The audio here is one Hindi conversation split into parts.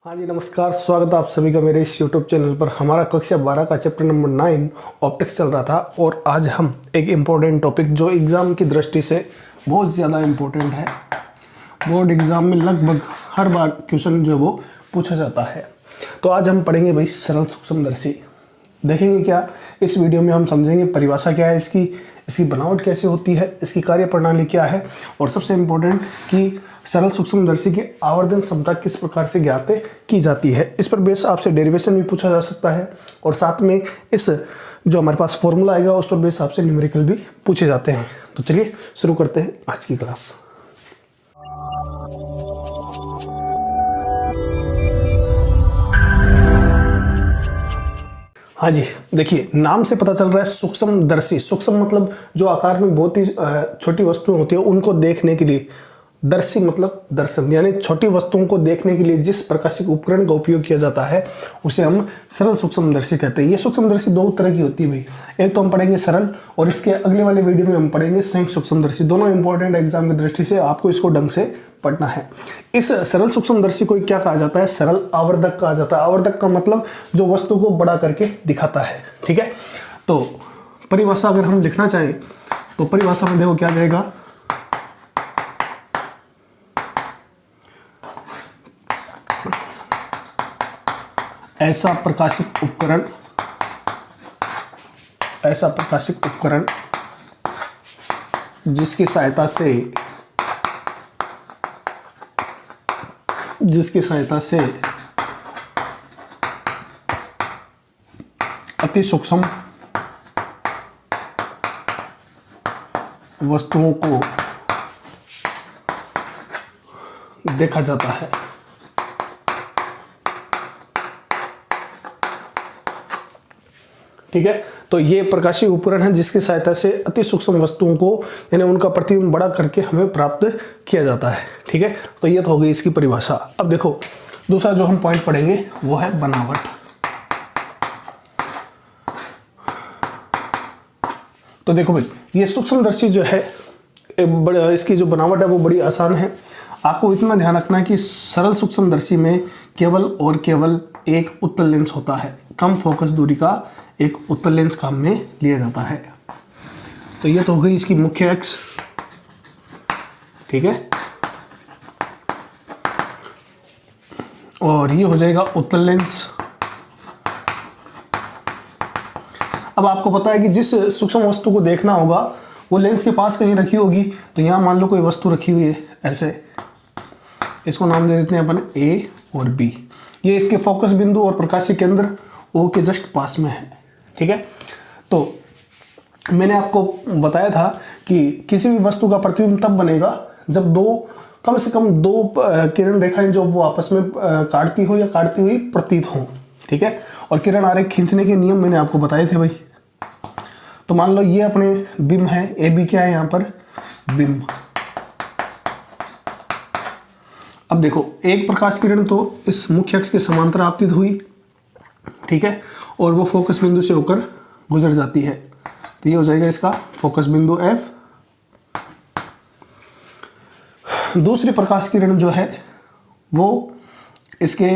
हाँ जी नमस्कार, स्वागत है आप सभी का मेरे इस YouTube चैनल पर। हमारा कक्षा 12 का चैप्टर नंबर 9 ऑप्टिक्स चल रहा था और आज हम एक इम्पोर्टेंट टॉपिक जो एग्ज़ाम की दृष्टि से बहुत ज़्यादा इम्पोर्टेंट है, बोर्ड एग्ज़ाम में लगभग हर बार क्वेश्चन जो है वो पूछा जाता है। तो आज हम पढ़ेंगे भाई सरल सूक्ष्मदर्शी। देखेंगे क्या इस वीडियो में, हम समझेंगे परिभाषा क्या है इसकी बनावट कैसे होती है, इसकी कार्यप्रणाली क्या है और सबसे इम्पोर्टेंट कि सरल सूक्ष्मदर्शी की आवर्धन क्षमता किस प्रकार से ज्ञात की जाती है। इस पर बेस आपसे डेरिवेशन भी पूछा जा सकता है और साथ में इस जो हमारे पास फॉर्मूला आएगा उस पर बेस आपसे न्यूमेरिकल भी पूछे जाते हैं। तो चलिए शुरू करते हैं आज की क्लास। हाँ जी, देखिए नाम से पता चल रहा है सूक्ष्मदर्शी। सूक्ष्म मतलब जो आकार में बहुत ही छोटी वस्तुएं होती है उनको देखने के लिए, दर्शी मतलब दर्शन, यानी छोटी वस्तुओं को देखने के लिए जिस प्रकाशिक उपकरण का उपयोग किया जाता है उसे हम सरल सूक्ष्मदर्शी कहते हैं। ये सूक्ष्मदर्शी दो तरह की होती है भाई, एक तो हम पढ़ेंगे सरल और इसके अगले वाले वीडियो में हम पढ़ेंगे संयुक्त सूक्ष्मदर्शी। दोनों इंपॉर्टेंट एग्जाम की दृष्टि से आपको इसको ढंग से पढ़ना है। इस सरल सूक्ष्मदर्शी को क्या कहा जाता है? सरल आवर्धक कहा जाता है। आवर्धक का मतलब जो वस्तु को बड़ा करके दिखाता है। ठीक है, तो परिभाषा अगर हम लिखना चाहें तो परिभाषा में देखो क्या जाएगा, ऐसा प्रकाशिक उपकरण जिसकी सहायता से अति सूक्ष्म वस्तुओं को देखा जाता है। ठीक है, तो ये प्रकाशिक उपकरण है जिसकी सहायता से अति सूक्ष्म वस्तुओं को यानी उनका प्रतिबिंब बड़ा करके हमें प्राप्त किया जाता है। ठीक है, तो ये तो हो गई इसकी परिभाषा। अब देखो दूसरा जो हम पॉइंट पढ़ेंगे वो है बनावट। तो देखो भाई ये सूक्ष्मदर्शी जो है इसकी जो बनावट है वो बड़ी आसान है। आपको इतना ध्यान रखना है कि सरल सूक्ष्मदर्शी में केवल और केवल एक उत्तल लेंस होता है। कम फोकस दूरी का एक उत्तल लेंस काम में लिया जाता है। तो ये तो हो गई इसकी मुख्य अक्ष। ठीक है, और ये हो जाएगा उत्तल लेंस। अब आपको पता है कि जिस सूक्ष्म वस्तु को देखना होगा वो लेंस के पास कहीं रखी होगी। तो यहां मान लो कोई वस्तु रखी हुई है ऐसे, इसको नाम दे देते हैं अपन ए और बी। ये इसके फोकस बिंदु और प्रकाशिक केंद्र ओ के जस्ट पास में है। ठीक है, तो मैंने आपको बताया था कि किसी भी वस्तु का प्रतिबिंब तब बनेगा जब कम से कम दो किरण रेखाएं जो वो आपस में काटती हो या काटती हुई प्रतीत हो। ठीक है, और किरण आरेख खींचने के नियम मैंने आपको बताए थे भाई। तो मान लो ये अपने बिंब है, ए बी क्या है यहाँ पर? बिंब। अब देखो एक प्रकाश किरण तो इस मुख्य अक्ष के समांतर आपतित हुई। ठीक है, और वो फोकस बिंदु से होकर गुजर जाती है। तो ये हो जाएगा इसका फोकस बिंदु F। दूसरी प्रकाश किरण जो है वो इसके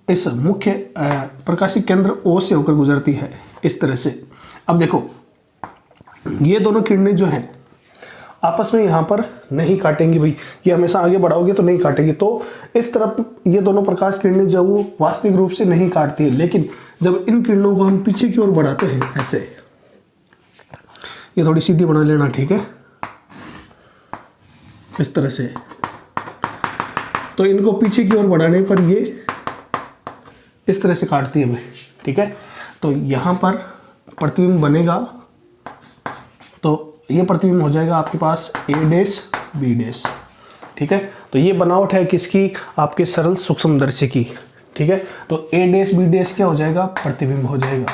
इस मुख्य प्रकाशिक केंद्र O से होकर गुजरती है इस तरह से। अब देखो ये दोनों किरणें जो हैं आपस में यहाँ पर नहीं काटेंगी भाई, ये हमेशा आगे बढ़ाओगे तो नहीं काटेगी। तो इस तरफ ये दोनों प्रकाश किरणें जो वो वास्तविक रूप से नहीं काटती है, लेकिन जब इन किरणों को हम पीछे की ओर बढ़ाते हैं ऐसे, ये थोड़ी सीधी बना लेना। ठीक है, इस तरह से, तो इनको पीछे की ओर बढ़ाने पर ये इस तरह से काटती है भाई। ठीक है, तो यहाँ पर प्रतिबिंब बनेगा। तो ये प्रतिबिंब हो जाएगा आपके पास A डैश B डैश। ठीक है, तो ये बनावट है किसकी? आपके सरल सूक्ष्मदर्शी की। ठीक है, तो A डैश B डैश क्या हो जाएगा? प्रतिबिंब हो जाएगा।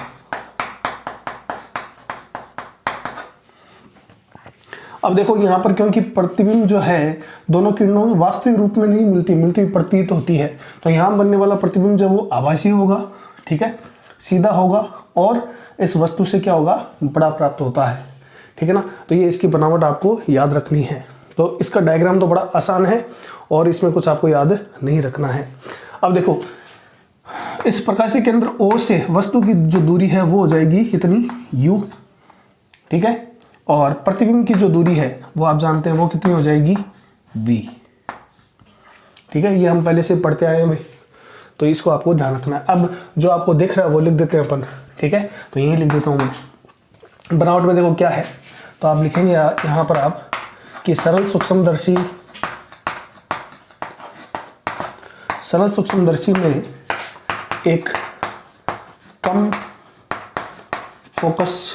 अब देखो यहाँ पर क्योंकि प्रतिबिंब जो है दोनों किरणों में वास्तविक रूप में नहीं मिलती प्रतीत होती है, तो यहाँ बनने वाला प्रतिबिंब जो वो आभासी होगा। ठीक है, सीधा होगा और इस वस्तु से क्या होगा? बड़ा प्राप्त होता है। ठीक है ना, तो ये इसकी बनावट आपको याद रखनी है। तो इसका डायग्राम तो बड़ा आसान है और इसमें कुछ आपको याद नहीं रखना है। अब देखो, इस प्रकाशीय केंद्र O से वस्तु की जो दूरी है वो हो जाएगी कितनी, u, ठीक है। और प्रतिबिंब की जो दूरी है वो आप जानते हैं वो कितनी हो जाएगी, v, ठीक है। ये हम पहले से पढ़ते आए हैं भाई, तो इसको आपको ध्यान रखना है। अब जो आपको दिख रहा है वो लिख देते हैं अपन, ठीक है। तो यही लिख देता हूँ मैं। बनावट में देखो क्या है, तो आप लिखेंगे यहाँ पर आप कि सरल सूक्ष्मदर्शी में एक कम फोकस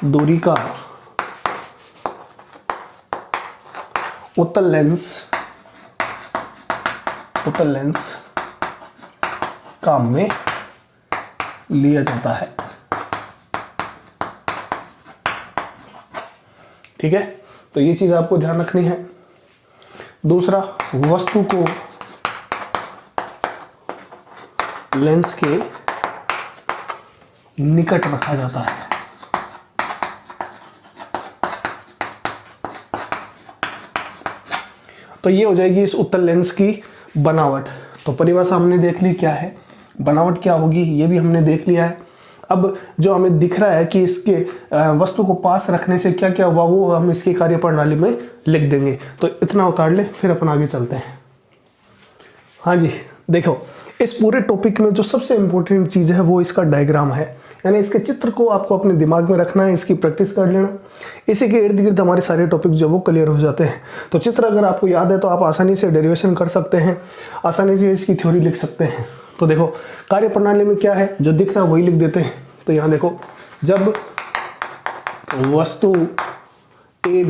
दूरी का उत्तल लेंस काम में लिया जाता है, ठीक है। तो ये चीज आपको ध्यान रखनी है। दूसरा, वस्तु को लेंस के निकट रखा जाता है, तो ये हो जाएगी इस उत्तल लेंस की बनावट। तो परिभाषा हमने देख ली क्या है, बनावट क्या होगी ये भी हमने देख लिया है। अब जो हमें दिख रहा है कि इसके वस्तु को पास रखने से क्या क्या हुआ वो हम इसकी कार्यप्रणाली में लिख देंगे। तो इतना उतार ले, फिर अपन आगे चलते हैं। हाँ जी, देखो इस पूरे टॉपिक में जो सबसे इंपॉर्टेंट चीज़ है वो इसका डायग्राम है, यानी इसके चित्र को आपको अपने दिमाग में रखना है, इसकी प्रैक्टिस कर लेना। इसी के इर्द गिर्द हमारे सारे टॉपिक जो वो क्लियर हो जाते हैं। तो चित्र अगर आपको याद है तो आप आसानी से डेरिवेशन कर सकते हैं, आसानी से इसकी थ्योरी लिख सकते हैं। तो देखो कार्यप्रणाली में क्या है, जो दिख रहा है वही लिख देते हैं। तो यहाँ देखो, जब वस्तु ए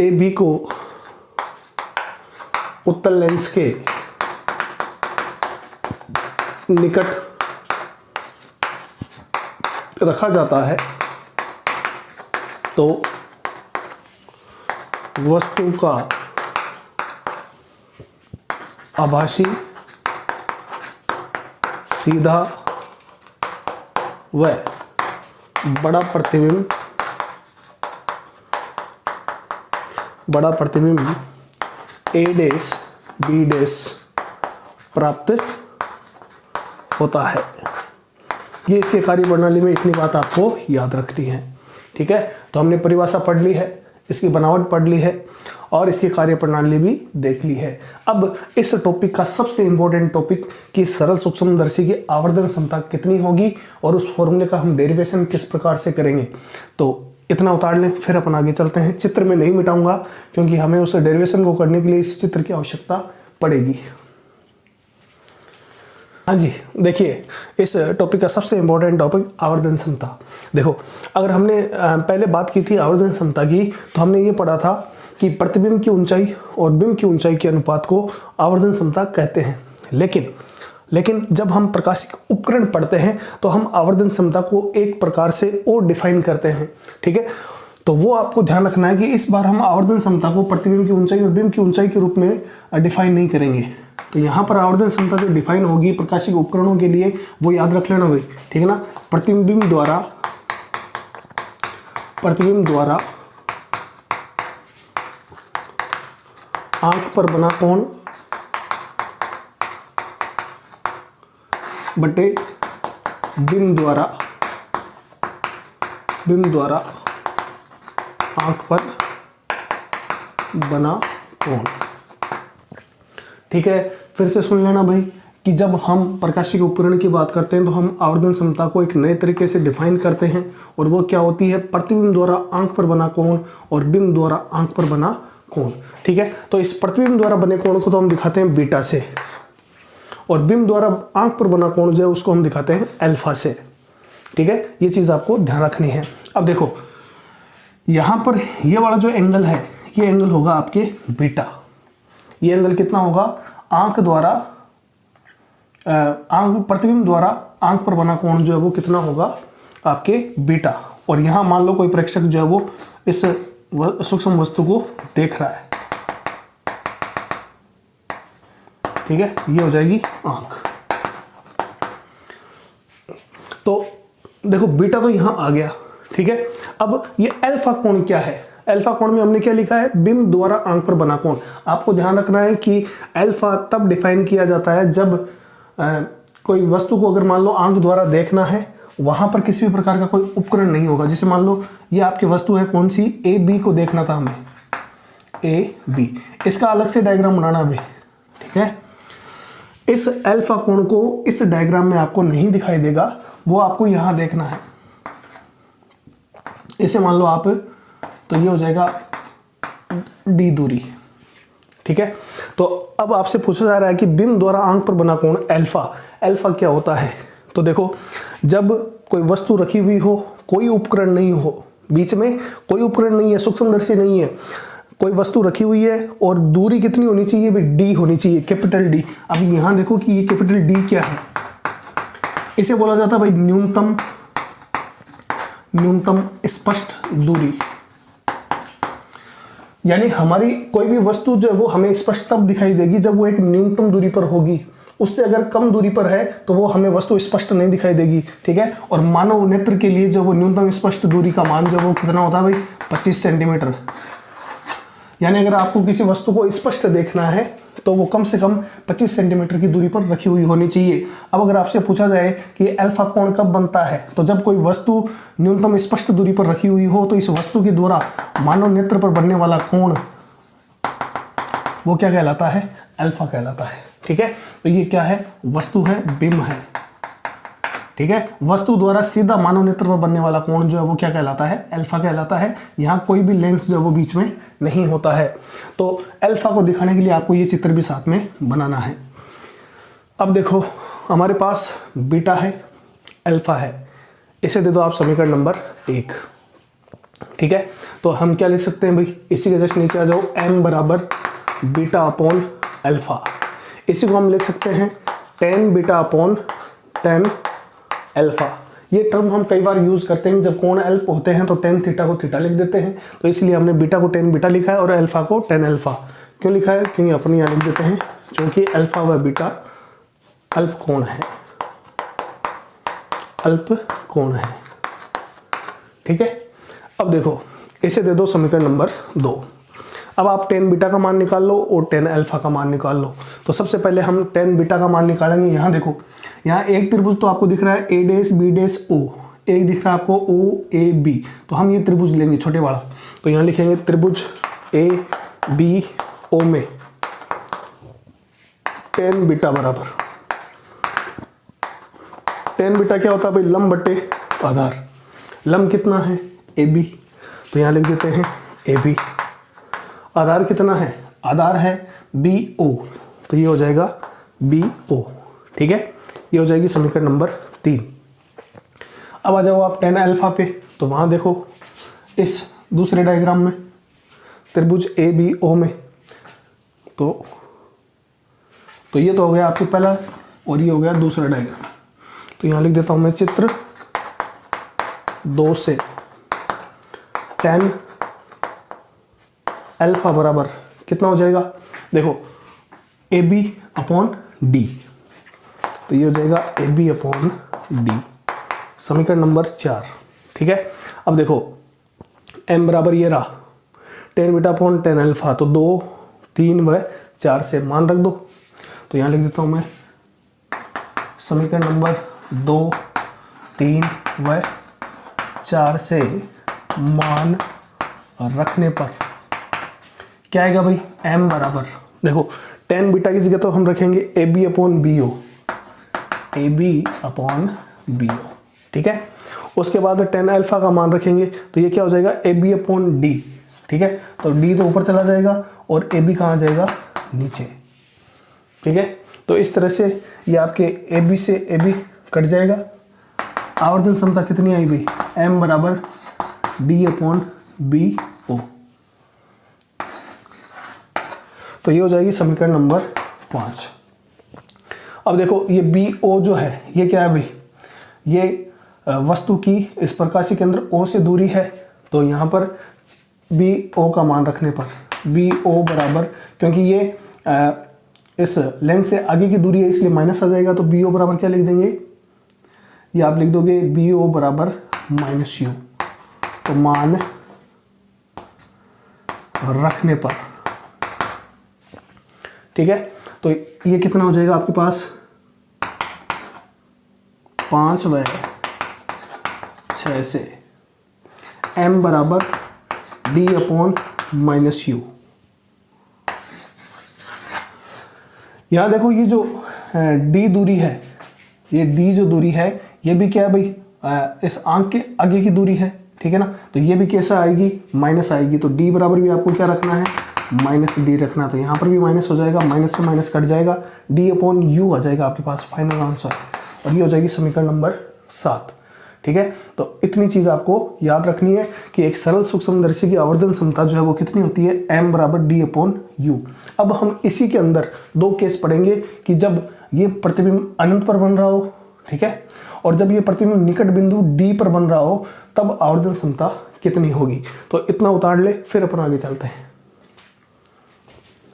बी को उत्तल लेंस के निकट रखा जाता है तो वस्तु का आभासी, सीधा व बड़ा प्रतिबिंब A डैश B डैश प्राप्त होता है। ये इसके कार्यप्रणाली में इतनी बात आपको याद रखनी है, ठीक है। तो हमने परिभाषा पढ़ ली है, इसकी बनावट पढ़ ली है और इसकी कार्यप्रणाली भी देख ली है। अब इस टॉपिक का सबसे इंपॉर्टेंट टॉपिक कि सरल सूक्ष्मदर्शी की आवर्धन क्षमता कितनी होगी और उस फॉर्मूले का हम डेरिवेशन किस प्रकार से करेंगे। तो इतना उतार लें, फिर अपन आगे चलते हैं। चित्र में नहीं मिटाऊंगा क्योंकि हमें उस डेरिवेशन को करने के लिए इस चित्र की आवश्यकता पड़ेगी। हाँ जी, देखिए इस टॉपिक का सबसे इंपॉर्टेंट टॉपिक आवर्धन क्षमता। देखो अगर हमने पहले बात की थी आवर्धन क्षमता की, तो हमने ये पढ़ा था कि प्रतिबिंब की ऊंचाई और बिंब की ऊंचाई के अनुपात को आवर्धन क्षमता कहते हैं। लेकिन जब हम प्रकाशिक उपकरण पढ़ते हैं तो हम आवर्धन क्षमता को एक प्रकार से और डिफाइन करते हैं, ठीक है। तो वो आपको ध्यान रखना है कि इस बार हम आवर्धन क्षमता को प्रतिबिंब की ऊंचाई और बिंब की ऊंचाई के रूप में डिफाइन नहीं करेंगे। तो यहाँ पर आवर्धन क्षमता जो डिफाइन होगी प्रकाशिक उपकरणों के लिए वो याद रख लेना भाई, ठीक है ना। प्रतिबिंब द्वारा आंख पर बना कोण बटे बिंब द्वारा आंख पर बना कोण, ठीक है। फिर से सुन लेना भाई कि जब हम प्रकाशिक उपकरण की बात करते हैं तो हम आवर्धन क्षमता को एक नए तरीके से डिफाइन करते हैं और वो क्या होती है, प्रतिबिंब द्वारा आंख पर बना कोण और बिंब द्वारा आंख पर बना कोण, ठीक है। तो इस प्रतिबिंब द्वारा बने कोण को तो हम दिखाते हैं बीटा से और बिंब द्वारा आंख पर बना कोण जो है उसको हम दिखाते हैं अल्फा से, ठीक है। ये चीज़ आपको ध्यान रखनी है। अब देखो यहाँ पर ये वाला जो एंगल है ये एंगल होगा आपके बीटा। ये एंगल कितना होगा, प्रतिबिंब द्वारा आंख पर बना कोण जो है वो कितना होगा आपके बीटा। और यहाँ मान लो कोई प्रेक्षक जो है वो इस सूक्ष्म वस्तु को देख रहा है, ठीक है। ये हो जाएगी आंख। तो देखो बीटा तो यहां आ गया, ठीक है। अब ये अल्फा कोण क्या है, अल्फा कोण में हमने क्या लिखा है, बिंब द्वारा आंख पर बना कोण। आपको ध्यान रखना है कि अल्फा तब डिफाइन किया जाता है जब कोई वस्तु को अगर मान लो आंख द्वारा देखना है, वहां पर किसी भी प्रकार का कोई उपकरण नहीं होगा। जैसे मान लो ये आपकी वस्तु है कौन सी, ए बी को देखना था हमें, ए बी, इसका अलग से डायग्राम बनाना भी, ठीक है। इस अल्फा कोण को इस डायग्राम में आपको नहीं दिखाई देगा, वो आपको यहां देखना है। इसे मान लो आप, तो ये हो जाएगा डी दूरी, ठीक है। तो अब आपसे पूछा जा रहा है कि बिंब द्वारा आंख पर बना कोण अल्फा, अल्फा क्या होता है। तो देखो, जब कोई वस्तु रखी हुई हो, कोई उपकरण नहीं हो, बीच में कोई उपकरण नहीं है, सूक्ष्मदर्शी नहीं है, कोई वस्तु रखी हुई है और दूरी कितनी होनी चाहिए भाई, डी होनी चाहिए, कैपिटल डी। अब यहां देखो कि ये कैपिटल डी क्या है, इसे बोला जाता है भाई न्यूनतम स्पष्ट दूरी। यानी हमारी कोई भी वस्तु जो है वो हमें स्पष्ट तब दिखाई देगी जब वो एक न्यूनतम दूरी पर होगी। उससे अगर कम दूरी पर है तो वो हमें वस्तु स्पष्ट नहीं दिखाई देगी, ठीक है। और मानव नेत्र के लिए जो वो न्यूनतम स्पष्ट दूरी का मान जो वो कितना होता है भाई, 25 सेंटीमीटर। यानी अगर आपको किसी वस्तु को स्पष्ट देखना है तो वो कम से कम 25 सेंटीमीटर की दूरी पर रखी हुई होनी चाहिए। अब अगर आपसे पूछा जाए कि अल्फा कोण कब बनता है, तो जब कोई वस्तु न्यूनतम स्पष्ट दूरी पर रखी हुई हो, तो इस वस्तु के द्वारा मानव नेत्र पर बनने वाला कोण वो क्या कहलाता है, अल्फा कहलाता है, ठीक है। तो ये क्या है, वस्तु है, बिंब है, ठीक है। वस्तु द्वारा सीधा मानव नेत्र पर बनने वाला कोण जो है वो क्या कहलाता है, अल्फा कहलाता है। यहाँ कोई भी लेंस जो है वो बीच में नहीं होता है। तो अल्फा को दिखाने के लिए आपको ये चित्र भी साथ में बनाना है। अब देखो, हमारे पास बीटा है, अल्फा है, इसे दे दो आप समीकरण नंबर 1, ठीक है। तो हम क्या लिख सकते हैं भाई, इसी के जस्ट नीचे आ जाओ, m बराबर बीटा अपॉन अल्फा। इसी को हम लिख सकते हैं tan beta upon tan alpha. ये टर्म हम कई बार यूज करते हैं, जब कोण अल्प होते हैं तो tan थीटा को थीटा लिख देते हैं। तो इसलिए हमने बीटा को tan बीटा लिखा है और अल्फा को tan अल्फा। क्यों लिखा है, क्योंकि अपन यहाँ लिख देते हैं क्योंकि अल्फा व बीटा अल्प कोण है, अल्प कोण है, ठीक है। अब देखो, इसे दे दो समीकरण नंबर 2। अब आप tan बीटा का मान निकाल लो और tan अल्फा का मान निकाल लो। तो सबसे पहले हम tan बीटा का मान निकालेंगे। यहाँ देखो, यहाँ एक त्रिभुज तो आपको दिख रहा है a dash b dash o, एक दिख रहा है आपको o a b। तो हम ये त्रिभुज लेंगे छोटे वाला, तो यहाँ लिखेंगे त्रिभुज a b o में tan बीटा बराबर, tan बीटा क्या होता है भाई, लंब बटे आधार। लंब कितना है, AB, तो यहाँ लिख देते हैं AB। आधार कितना है, आधार है BO, तो ये हो जाएगा BO, ठीक है। ये हो जाएगी समीकरण नंबर 3। अब आ जाओ आप tan अल्फा पे। तो वहाँ देखो, इस दूसरे डायग्राम में त्रिभुज ABO में, तो ये तो हो गया आपके पहला और ये हो गया दूसरा डायग्राम। तो यहाँ लिख देता हूँ मैं चित्र 2 से tan अल्फा बराबर कितना हो जाएगा, देखो AB अपॉन D, तो ये हो जाएगा AB अपॉन D, समीकरण नंबर 4, ठीक है। अब देखो m बराबर ये रहा tan beta upon tan alpha, तो 2, 3 व 4 से मान रख दो। तो यहाँ लिख देता हूँ मैं समीकरण नंबर 2, 3 व 4 से मान रखने पर क्या आएगा भाई, m बराबर, देखो tan बीटा की जगह तो हम रखेंगे AB upon BO, AB upon BO, ठीक है। उसके बाद tan अल्फा का मान रखेंगे, तो ये क्या हो जाएगा, AB अपॉन D, ठीक है। तो D तो ऊपर चला जाएगा और AB कहाँ जाएगा, नीचे, ठीक है। तो इस तरह से ये आपके AB से AB कट जाएगा। आवर्धन क्षमता कितनी आई भाई, m बराबर D अपॉन BO, तो ये हो जाएगी समीकरण नंबर 5। अब देखो ये BO जो है ये क्या है भाई, ये वस्तु की इस प्रकाशीय केंद्र O से दूरी है। तो यहाँ पर BO का मान रखने पर BO बराबर, क्योंकि ये इस लेंस से आगे की दूरी है इसलिए माइनस आ जाएगा। तो BO बराबर क्या लिख देंगे, ये आप लिख दोगे BO बराबर -U। तो मान रखने पर, ठीक है। तो ये कितना हो जाएगा आपके पास 5 व 6 से m बराबर d अपॉन माइनस यू। यहां देखो ये जो d दूरी है, ये d जो दूरी है ये भी क्या है भाई, इस आंख के आगे की दूरी है, ठीक है ना। तो ये भी कैसा आएगी, माइनस आएगी। तो d बराबर भी आपको क्या रखना है, माइनस डी रखना। तो यहाँ पर भी माइनस हो जाएगा, माइनस से माइनस कट जाएगा, d अपॉन यू आ जाएगा आपके पास फाइनल आंसर। और ये हो जाएगी समीकरण नंबर 7, ठीक है। तो इतनी चीज़ आपको याद रखनी है कि एक सरल सूक्ष्मदर्शी की आवर्धन क्षमता जो है वो कितनी होती है, m बराबर d अपॉन यू। अब हम इसी के अंदर 2 केस पढ़ेंगे कि जब ये प्रतिबिंब अनंत पर बन रहा हो, ठीक है, और जब ये प्रतिबिंब निकट बिंदु d पर बन रहा हो तब आवर्धन क्षमता कितनी होगी। तो इतना उतार ले, फिर अपन आगे चलते हैं।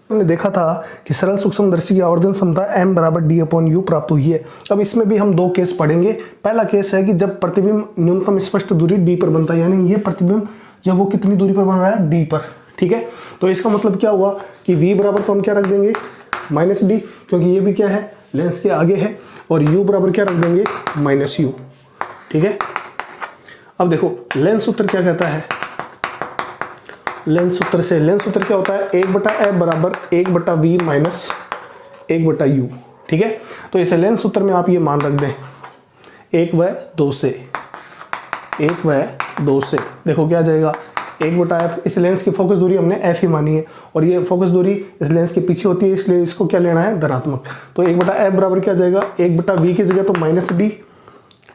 हमने देखा था कि सरल सूक्ष्मदर्शी की आवर्धन क्षमता m बराबर d अपॉन यू प्राप्त हुई है। अब इसमें भी हम 2 केस पढ़ेंगे। पहला केस है कि जब प्रतिबिंब न्यूनतम स्पष्ट दूरी d पर बनता है, यानी ये प्रतिबिंब जब वो कितनी दूरी पर बन रहा है, d पर, ठीक है। तो इसका मतलब क्या हुआ कि v बराबर तो हम क्या रख देंगे, माइनस डी, क्योंकि ये भी क्या है, लेंस के आगे है, और u बराबर क्या रख देंगे, माइनस यू, ठीक है। अब देखो लेंस सूत्र क्या कहता है, लेंस सूत्र से लेंस सूत्र क्या होता है, 1/f बराबर 1/v माइनस 1/u, ठीक है। तो इसे लेंस सूत्र में आप ये मान रख दें 1 व 2 से, 1 व 2 से देखो क्या जाएगा 1/f। इस लेंस की फोकस दूरी हमने f ही मानी है, और ये फोकस दूरी इस लेंस के पीछे होती है, इसलिए इसको क्या लेना है, धनात्मक। तो 1/f बराबर क्या जाएगा, 1/v की जगह तो माइनस डी,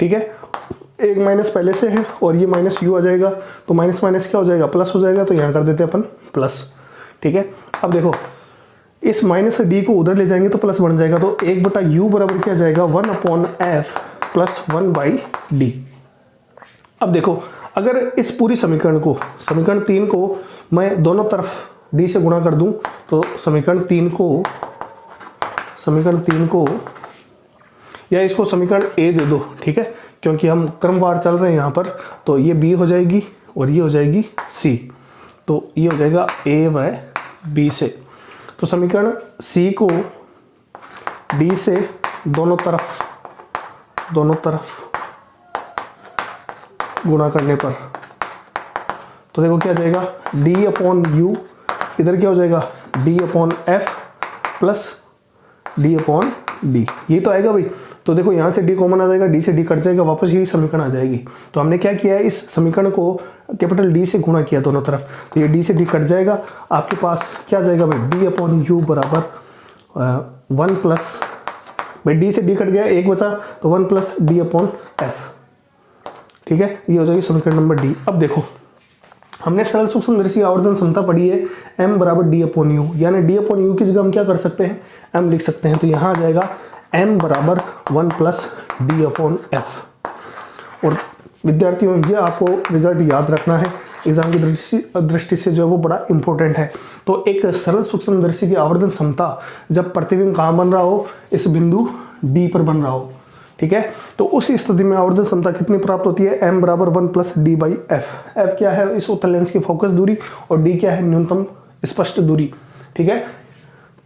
ठीक है। एक माइनस पहले से है और ये माइनस यू आ जाएगा, तो माइनस माइनस क्या हो जाएगा, प्लस हो जाएगा। तो यहाँ कर देते हैं अपन प्लस, ठीक है। अब देखो इस माइनस से डी को उधर ले जाएंगे तो प्लस बन जाएगा। तो 1/u बराबर क्या जाएगा, 1/f प्लस 1/d। अब देखो अगर इस पूरी समीकरण को, समीकरण 3 को मैं दोनों तरफ d से गुणा कर दूं, तो समीकरण 3 को या इसको समीकरण a दे दो, ठीक है, क्योंकि हम क्रमवार चल रहे हैं यहाँ पर। तो ये b हो जाएगी और ये हो जाएगी c, तो ये हो जाएगा a व b से। तो समीकरण c को d से दोनों तरफ गुणा करने पर तो देखो क्या जाएगा, d अपॉन यू, इधर क्या हो जाएगा, d upon f plus d upon d, ये तो आएगा भाई। तो देखो यहाँ से d कॉमन आ जाएगा, d से d कट जाएगा, वापस यही समीकरण आ जाएगी। तो हमने क्या किया है, इस समीकरण को कैपिटल D से गुणा किया दोनों तरफ, तो ये d से d कट जाएगा, आपके पास क्या जाएगा भाई, d अपॉन यू बराबर 1 प्लस, भाई d से d कट गया, 1 बचा, तो 1 प्लस d अपॉन f, ठीक है। ये हो जाएगी समीकरण नंबर d। अब देखो हमने सरल सूक्ष्मदर्शी आवर्धन क्षमता पढ़ी है m बराबर d अपॉन यू, यानी d अपॉन यू की जगह हम क्या कर सकते हैं, m लिख सकते हैं। तो यहाँ आ जाएगा m बराबर 1 प्लस d अपॉन f। और विद्यार्थियों ये आपको रिजल्ट याद रखना है, एग्जाम की दृष्टि से जो है वो बड़ा इंपॉर्टेंट है। तो एक सरल सूक्ष्मदर्शी की आवर्धन क्षमता जब प्रतिबिंब कहाँ बन रहा हो, इस बिंदु d पर बन रहा हो, ठीक है। तो उस स्थिति में आवर्धन क्षमता कितनी प्राप्त होती है, m बराबर 1 plus d by f। f क्या है, इस उत्तल लेंस की फोकस दूरी, और d क्या है, न्यूनतम स्पष्ट दूरी, ठीक है।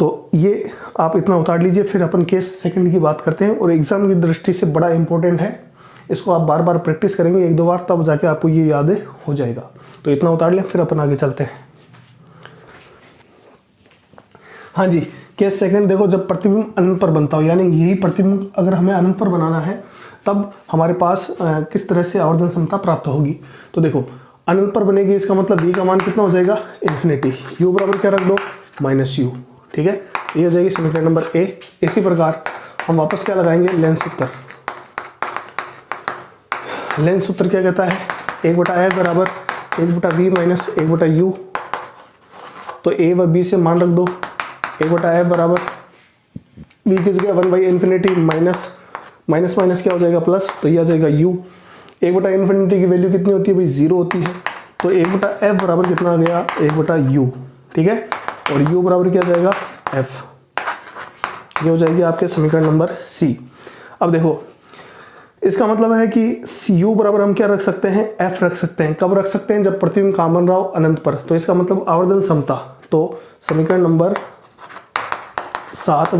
तो ये आप इतना उतार लीजिए, फिर अपन केस सेकंड की बात करते हैं, और एग्जाम की दृष्टि से बड़ा इंपॉर्टेंट है। इसको आप बार बार प्रैक्टिस करेंगे 1-2 बार, तब जाके आपको ये याद हो जाएगा। तो इतना उतार लें, फिर अपन आगे चलते हैं। हाँ जी, केस सेकंड देखो, जब प्रतिबिंब अनंत पर बनता हो, यानी यही प्रतिबिंब अगर हमें अनंत पर बनाना है तब हमारे पास किस तरह से आवर्धन क्षमता प्राप्त होगी। तो देखो अनंत पर बनेगी, इसका मतलब v का मान कितना हो जाएगा, इन्फिनिटी। u बराबर क्या रख दो, माइनस यू, ठीक है। ये हो जाएगी समीकरण नंबर a। इसी प्रकार हम वापस क्या लगाएंगे, लेंस सूत्र। लेंस सूत्र क्या कहता है, 1/f बराबर 1/v माइनस 1/u। तो a व b से मान रख दो, 1/f बराबर v की जगह 1/इंफिनिटी माइनस माइनस क्या हो जाएगा, प्लस, तो ये आ जाएगा u। 1/इंफिनिटी की वैल्यू कितनी होती है भाई, 0 होती है। तो 1/f बराबर कितना आ गया, 1/u, ठीक है। और u बराबर क्या जाएगा, f। ये हो जाएगी आपके समीकरण नंबर c। अब देखो इसका मतलब है कि यू बराबर हम क्या रख सकते हैं, एफ रख सकते हैं। कब रख सकते हैं, जब प्रतिबिंब कॉमन रहा हो अनंत पर। तो इसका मतलब आवर्धन क्षमता, तो समीकरण नंबर 7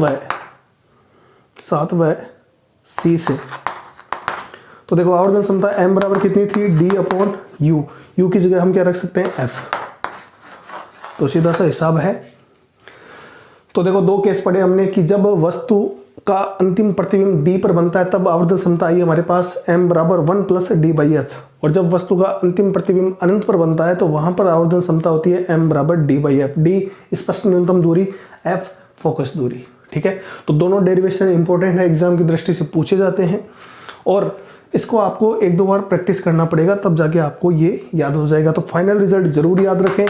व सी से, तो देखो आवर्धन क्षमता m बराबर कितनी थी, d अपॉन यू। यू की जगह हम क्या रख सकते हैं, f। तो सीधा सा हिसाब है। तो देखो दो केस पढ़े हमने कि जब वस्तु का अंतिम प्रतिबिंब d पर बनता है तब आवर्धन क्षमता आई हमारे पास m बराबर 1 प्लस डी बाई एफ, और जब वस्तु का अंतिम प्रतिबिंब अनंत पर बनता है तो वहां पर आवर्धन क्षमता होती है m बराबर डी बाई एफ। डी स्पष्ट न्यूनतम दूरी, f फोकस दूरी। ठीक है, तो दोनों डेरिवेशन इंपॉर्टेंट है, एग्जाम की दृष्टि से पूछे जाते हैं और इसको आपको एक दो बार प्रैक्टिस करना पड़ेगा, तब जाके आपको ये याद हो जाएगा। तो फाइनल रिजल्ट जरूर याद रखें,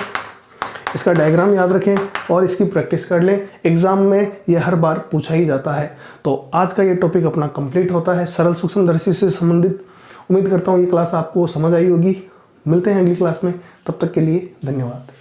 इसका डायग्राम याद रखें और इसकी प्रैक्टिस कर लें। एग्जाम में ये हर बार पूछा ही जाता है। तो आज का ये टॉपिक अपना कंप्लीट होता है, सरल सूक्ष्मदर्शी से संबंधित। उम्मीद करता हूँ ये क्लास आपको समझ आई होगी। मिलते हैं अगली क्लास में, तब तक के लिए धन्यवाद।